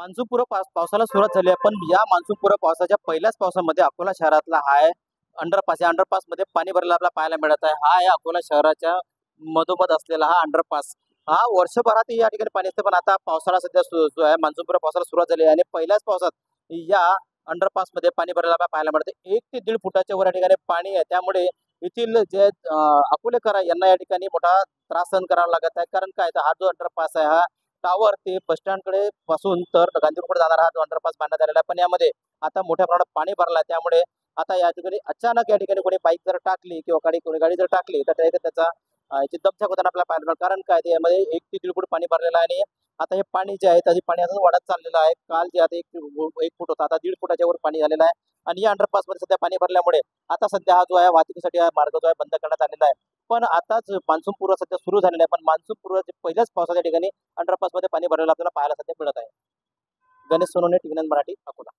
मान्सूनपूर्व पावसाला सुरुवात झाली आहे, पण या मान्सूनपूर्व पावसाच्या पहिल्याच पावसामध्ये अकोला शहरातला हा आहे अंडरपास. या अंडरपास मध्ये पाणी भरलेलं आपल्याला पाहायला मिळत आहे. हा आहे अकोला शहराच्या मधोमध असलेला हा अंडरपास. हा वर्षभरात या ठिकाणी पाणी असते, पण आता पावसाळा सध्या जो आहे मान्सूनपूर्व पावसाला सुरुवात झाली आहे आणि पहिल्याच पावसात या अंडरपास मध्ये पाणी भरलेलं आपल्याला पाहायला मिळते. 1 ते 1.5 फुटाच्या वर या ठिकाणी पाणी आहे. त्यामुळे येथील जे अकोलेकर आहे यांना या ठिकाणी मोठा त्रास सहन करावा लागत आहे. कारण काय तर हा जो अंडरपास आहे हा टावर ते बस स्टँडकडे पासून तर गांधीपूर जाणारा हा जो अंडरपास बांधण्यात आलेला आहे, पण यामध्ये आता मोठ्या प्रमाणात पाणी भरलं आहे. त्यामुळे आता या ठिकाणी अचानक या ठिकाणी कोणी बाईक जर टाकली किंवा कोणी गाडी जर टाकली तर त्याचा याची दमछाक होताना आपल्याला पाहायला मिळेल. कारण काय ते यामध्ये 1 ते 1.5 फूट पाणी भरलेलं आहे आणि आता हे पाणी जे आहे त्याचे पाणी असं वाढत चाललेलं आहे. काल जे आता 1 फूट होता, आता 1.5 फुटाच्या वर पाणी झालेलं आहे आणि या अंडरपास मध्ये सध्या पाणी भरल्यामुळे आता सध्या हा जो आहे वाहतुकीसाठी हा मार्ग जो आहे बंद करण्यात आलेला आहे. पण आताच मान्सून पूर्व सध्या सुरू झालेला आहे, पण मान्सून पूर्वच्या पहिल्याच पावसाच्या ठिकाणी अंडरपास मध्ये पाणी भरलेलं आपल्याला पाहायला सध्या मिळत आहे. गणेश सोनवणे, टीव्ही 9 मराठी, अकोला.